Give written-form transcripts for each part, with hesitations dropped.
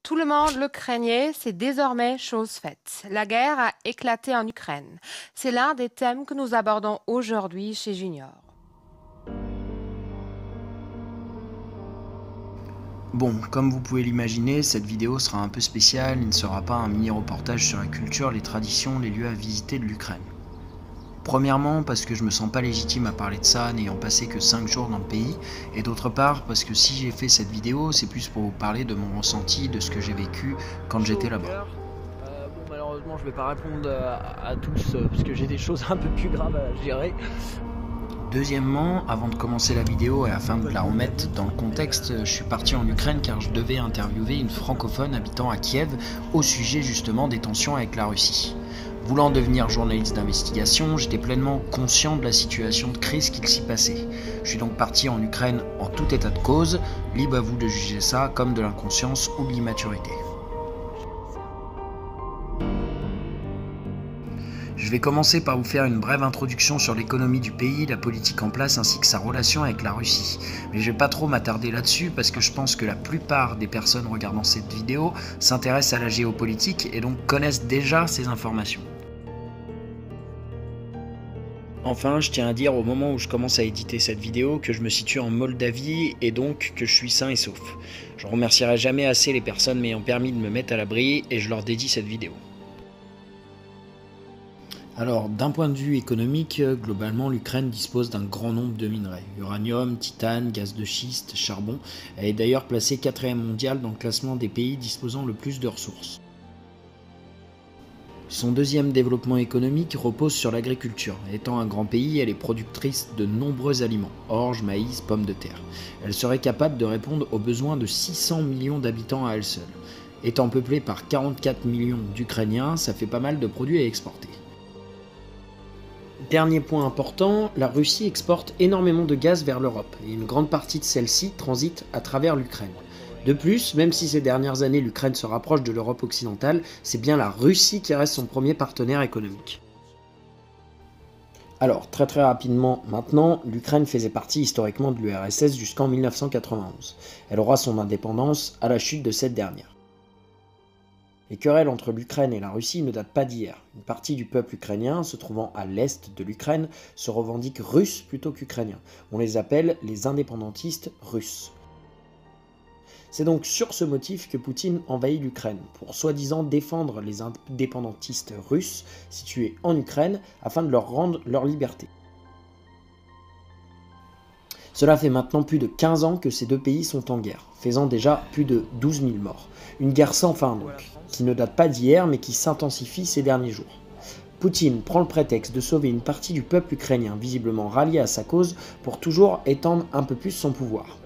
Tout le monde le craignait, c'est désormais chose faite. La guerre a éclaté en Ukraine. C'est l'un des thèmes que nous abordons aujourd'hui chez Junior. Bon, comme vous pouvez l'imaginer, cette vidéo sera un peu spéciale, il ne sera pas un mini-reportage sur la culture, les traditions, les lieux à visiter de l'Ukraine. Premièrement, parce que je me sens pas légitime à parler de ça, n'ayant passé que 5 jours dans le pays, et d'autre part, parce que si j'ai fait cette vidéo, c'est plus pour vous parler de mon ressenti, de ce que j'ai vécu quand j'étais là-bas. Bon, malheureusement, je vais pas répondre à tous, parce que j'ai des choses un peu plus graves à gérer. Deuxièmement, avant de commencer la vidéo et afin de la remettre dans le contexte, je suis parti en Ukraine car je devais interviewer une francophone habitant à Kiev au sujet justement des tensions avec la Russie. Voulant devenir journaliste d'investigation, j'étais pleinement conscient de la situation de crise qu'il s'y passait. Je suis donc parti en Ukraine en tout état de cause, libre à vous de juger ça comme de l'inconscience ou de l'immaturité. Je vais commencer par vous faire une brève introduction sur l'économie du pays, la politique en place ainsi que sa relation avec la Russie. Mais je vais pas trop m'attarder là-dessus parce que je pense que la plupart des personnes regardant cette vidéo s'intéressent à la géopolitique et donc connaissent déjà ces informations. Enfin, je tiens à dire au moment où je commence à éditer cette vidéo que je me situe en Moldavie et donc que je suis sain et sauf. Je ne remercierai jamais assez les personnes m'ayant permis de me mettre à l'abri et je leur dédie cette vidéo. Alors, d'un point de vue économique, globalement, l'Ukraine dispose d'un grand nombre de minerais. Uranium, titane, gaz de schiste, charbon. Elle est d'ailleurs placée 4e mondiale dans le classement des pays disposant le plus de ressources. Son deuxième développement économique repose sur l'agriculture. Étant un grand pays, elle est productrice de nombreux aliments, orge, maïs, pommes de terre. Elle serait capable de répondre aux besoins de 600 millions d'habitants à elle seule. Étant peuplée par 44 millions d'Ukrainiens, ça fait pas mal de produits à exporter. Dernier point important, la Russie exporte énormément de gaz vers l'Europe et une grande partie de celle-ci transite à travers l'Ukraine. De plus, même si ces dernières années l'Ukraine se rapproche de l'Europe occidentale, c'est bien la Russie qui reste son premier partenaire économique. Alors, très rapidement maintenant, l'Ukraine faisait partie historiquement de l'URSS jusqu'en 1991. Elle aura son indépendance à la chute de cette dernière. Les querelles entre l'Ukraine et la Russie ne datent pas d'hier. Une partie du peuple ukrainien, se trouvant à l'est de l'Ukraine, se revendique russe plutôt qu'ukrainien. On les appelle les indépendantistes russes. C'est donc sur ce motif que Poutine envahit l'Ukraine, pour soi-disant défendre les indépendantistes russes situés en Ukraine afin de leur rendre leur liberté. Cela fait maintenant plus de 15 ans que ces deux pays sont en guerre, faisant déjà plus de 12 000 morts. Une guerre sans fin donc, qui ne date pas d'hier mais qui s'intensifie ces derniers jours. Poutine prend le prétexte de sauver une partie du peuple ukrainien visiblement rallié à sa cause pour toujours étendre un peu plus son pouvoir.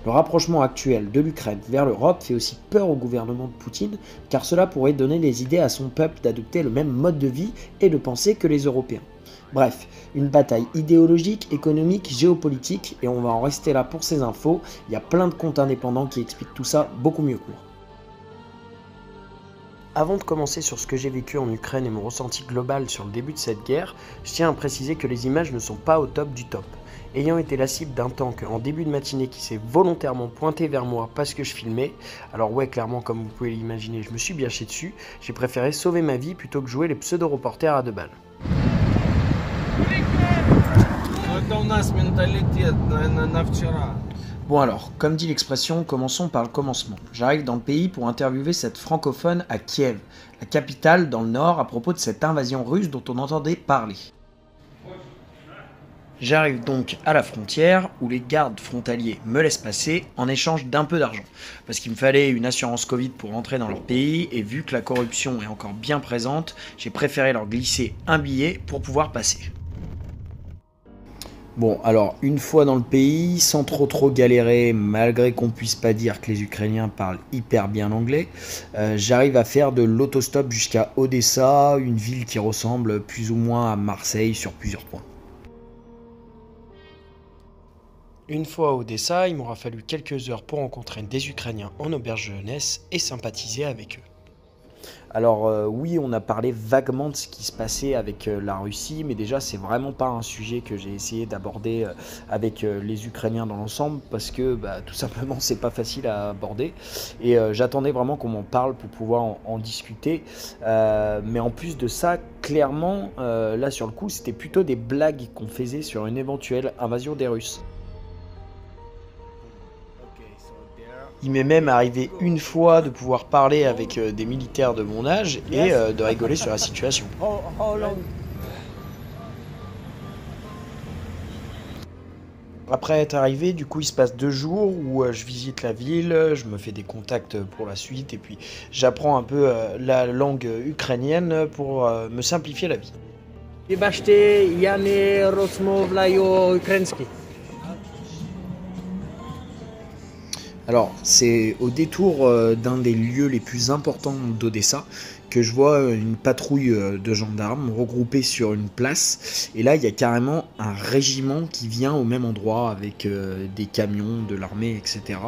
Le rapprochement actuel de l'Ukraine vers l'Europe fait aussi peur au gouvernement de Poutine car cela pourrait donner les idées à son peuple d'adopter le même mode de vie et de pensée que les Européens. Bref, une bataille idéologique, économique, géopolitique, et on va en rester là pour ces infos. Il y a plein de comptes indépendants qui expliquent tout ça beaucoup mieux que moi. Avant de commencer sur ce que j'ai vécu en Ukraine et mon ressenti global sur le début de cette guerre, je tiens à préciser que les images ne sont pas au top du top. Ayant été la cible d'un tank en début de matinée qui s'est volontairement pointé vers moi parce que je filmais, alors ouais, clairement, comme vous pouvez l'imaginer, je me suis bien chié dessus, j'ai préféré sauver ma vie plutôt que jouer les pseudo-reporters à 2 balles. Bon alors, comme dit l'expression, commençons par le commencement. J'arrive dans le pays pour interviewer cette francophone à Kiev, la capitale dans le nord, à propos de cette invasion russe dont on entendait parler. J'arrive donc à la frontière où les gardes frontaliers me laissent passer en échange d'un peu d'argent. Parce qu'il me fallait une assurance Covid pour rentrer dans leur pays et vu que la corruption est encore bien présente, j'ai préféré leur glisser un billet pour pouvoir passer. Bon, alors, une fois dans le pays, sans trop galérer, malgré qu'on puisse pas dire que les Ukrainiens parlent hyper bien l'anglais, j'arrive à faire de l'autostop jusqu'à Odessa, une ville qui ressemble plus ou moins à Marseille sur plusieurs points. Une fois à Odessa, il m'aura fallu quelques heures pour rencontrer des Ukrainiens en auberge jeunesse et sympathiser avec eux. Alors oui, on a parlé vaguement de ce qui se passait avec la Russie, mais déjà c'est vraiment pas un sujet que j'ai essayé d'aborder avec les Ukrainiens dans l'ensemble, parce que tout simplement c'est pas facile à aborder, et j'attendais vraiment qu'on m'en parle pour pouvoir en discuter. Mais en plus de ça, clairement, là sur le coup, c'était plutôt des blagues qu'on faisait sur une éventuelle invasion des Russes. Il m'est même arrivé une fois de pouvoir parler avec des militaires de mon âge et de rigoler sur la situation. Après être arrivé, du coup, il se passe 2 jours où je visite la ville, je me fais des contacts pour la suite et puis j'apprends un peu la langue ukrainienne pour me simplifier la vie. Wybaczcie, ja nie rozmawiam ukraiński. Alors, c'est au détour d'un des lieux les plus importants d'Odessa que je vois une patrouille de gendarmes regroupée sur une place. Et là, il y a carrément un régiment qui vient au même endroit avec des camions de l'armée, etc.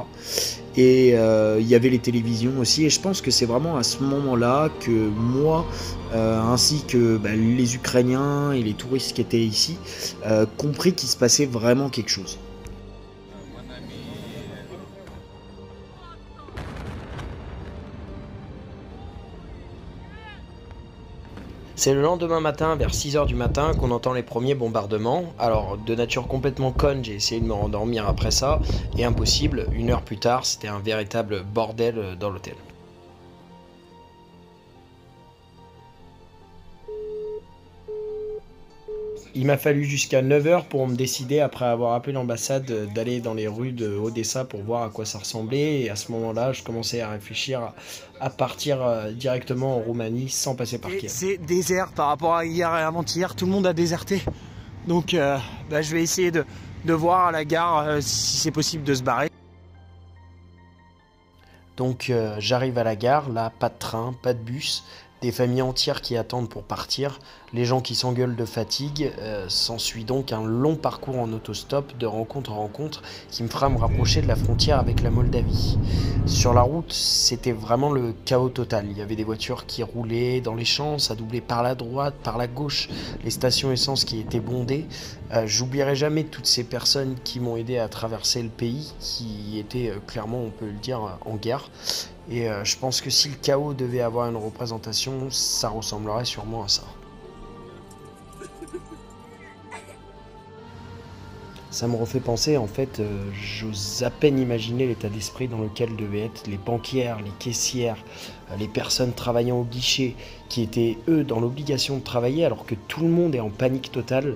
Et il y avait les télévisions aussi. Et je pense que c'est vraiment à ce moment-là que moi, ainsi que les Ukrainiens et les touristes qui étaient ici, compris qu'il se passait vraiment quelque chose. C'est le lendemain matin, vers 6 h du matin, qu'on entend les premiers bombardements. Alors, de nature complètement conne, j'ai essayé de me rendormir après ça, et impossible, 1 heure plus tard, c'était un véritable bordel dans l'hôtel. Il m'a fallu jusqu'à 9 h pour me décider, après avoir appelé l'ambassade, d'aller dans les rues de Odessa pour voir à quoi ça ressemblait. Et à ce moment-là, je commençais à réfléchir à partir directement en Roumanie sans passer par Kiev. C'est désert par rapport à hier et avant-hier, tout le monde a déserté. Donc je vais essayer de voir à la gare si c'est possible de se barrer. Donc j'arrive à la gare, là pas de train, pas de bus, des familles entières qui attendent pour partir, les gens qui s'engueulent de fatigue, s'ensuit donc un long parcours en autostop de rencontre en rencontre qui me fera me rapprocher de la frontière avec la Moldavie. Sur la route, c'était vraiment le chaos total, il y avait des voitures qui roulaient dans les champs, ça doublait par la droite, par la gauche, les stations essence qui étaient bondées. J'oublierai jamais toutes ces personnes qui m'ont aidé à traverser le pays, qui étaient clairement, on peut le dire, en guerre. Et je pense que si le chaos devait avoir une représentation, ça ressemblerait sûrement à ça. Ça me refait penser, en fait, j'ose à peine imaginer l'état d'esprit dans lequel devaient être les banquières, les caissières, les personnes travaillant au guichet, qui étaient, eux, dans l'obligation de travailler alors que tout le monde est en panique totale.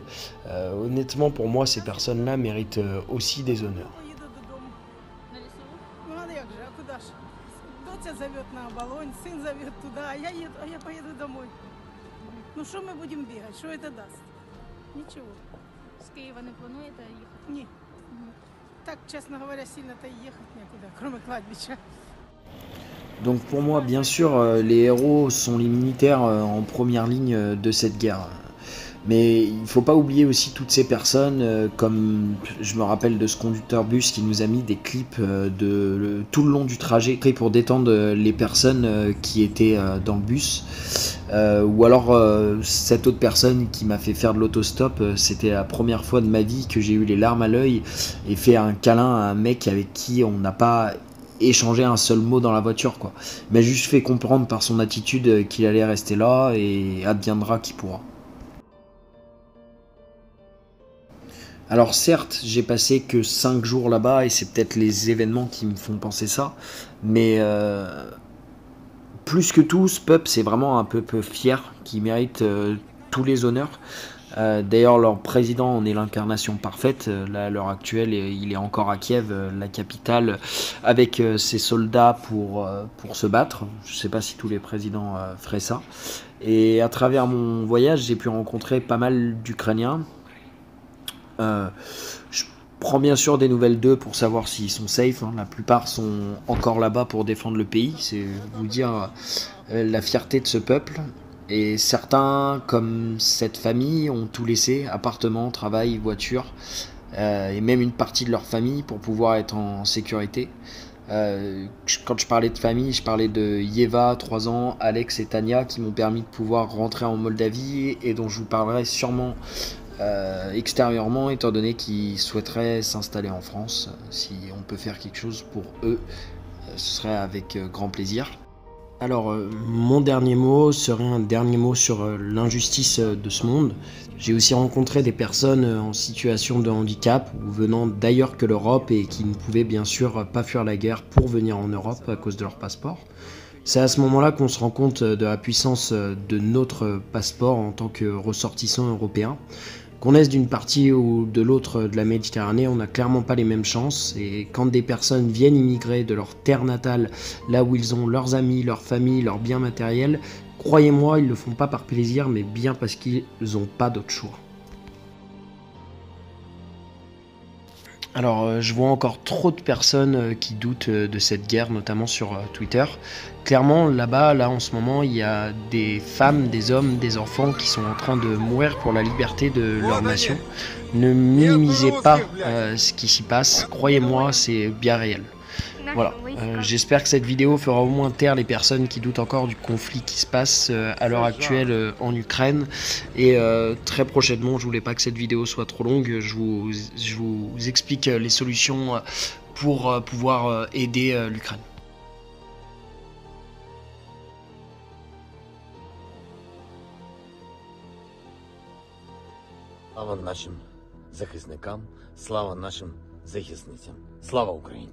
Honnêtement, pour moi, ces personnes-là méritent aussi des honneurs. Доця зовет на оболонь, сын зовет туда, а я поеду домой. Ну що ми будемо бігати? Що це дасть? Нічого. З Києва не плануєте їхати? Ні. Так, чесно говоря, сильно-то і їхати некуди, кроме кладбища. Donc pour moi, bien sûr, les héros sont les militaires en première ligne de cette guerre. Mais il ne faut pas oublier aussi toutes ces personnes, comme je me rappelle de ce conducteur bus qui nous a mis des clips tout le long du trajet pour détendre les personnes qui étaient dans le bus. Ou alors cette autre personne qui m'a fait faire de l'autostop, c'était la première fois de ma vie que j'ai eu les larmes à l'œil et fait un câlin à un mec avec qui on n'a pas échanger un seul mot dans la voiture, quoi. Il m'a juste fait comprendre par son attitude qu'il allait rester là et adviendra qui pourra. Alors certes, j'ai passé que 5 jours là-bas et c'est peut-être les événements qui me font penser ça, mais plus que tout, ce peuple c'est vraiment un peuple fier qui mérite tous les honneurs. D'ailleurs, leur président en est l'incarnation parfaite. Là, à l'heure actuelle, il est encore à Kiev, la capitale, avec ses soldats pour se battre. Je ne sais pas si tous les présidents feraient ça. Et à travers mon voyage, j'ai pu rencontrer pas mal d'Ukrainiens. Je prends bien sûr des nouvelles d'eux pour savoir s'ils sont safe. La plupart sont encore là-bas pour défendre le pays. C'est vous dire la fierté de ce peuple. Et certains, comme cette famille, ont tout laissé, appartement, travail, voiture, et même une partie de leur famille pour pouvoir être en sécurité. Quand je parlais de famille, je parlais de Yeva, 3 ans, Alex et Tania, qui m'ont permis de pouvoir rentrer en Moldavie et dont je vous parlerai sûrement extérieurement, étant donné qu'ils souhaiteraient s'installer en France. Si on peut faire quelque chose pour eux, ce serait avec grand plaisir. Alors, mon dernier mot serait un dernier mot sur l'injustice de ce monde. J'ai aussi rencontré des personnes en situation de handicap ou venant d'ailleurs que l'Europe et qui ne pouvaient bien sûr pas fuir la guerre pour venir en Europe à cause de leur passeport. C'est à ce moment-là qu'on se rend compte de la puissance de notre passeport en tant que ressortissant européen. Qu'on naisse d'une partie ou de l'autre de la Méditerranée, on n'a clairement pas les mêmes chances. Et quand des personnes viennent immigrer de leur terre natale, là où ils ont leurs amis, leur famille, leurs biens matériels, croyez-moi, ils ne le font pas par plaisir, mais bien parce qu'ils n'ont pas d'autre choix. Alors, je vois encore trop de personnes qui doutent de cette guerre, notamment sur Twitter. Clairement, là-bas, en ce moment, il y a des femmes, des hommes, des enfants qui sont en train de mourir pour la liberté de leur nation. Ne minimisez pas ce qui s'y passe. Croyez-moi, c'est bien réel. Voilà, j'espère que cette vidéo fera au moins taire les personnes qui doutent encore du conflit qui se passe à l'heure actuelle en Ukraine. Et très prochainement, je voulais pas que cette vidéo soit trop longue, je vous explique les solutions pour pouvoir aider l'Ukraine. Слава нашим захисникам, слава нашим захисницям. Слава Україні!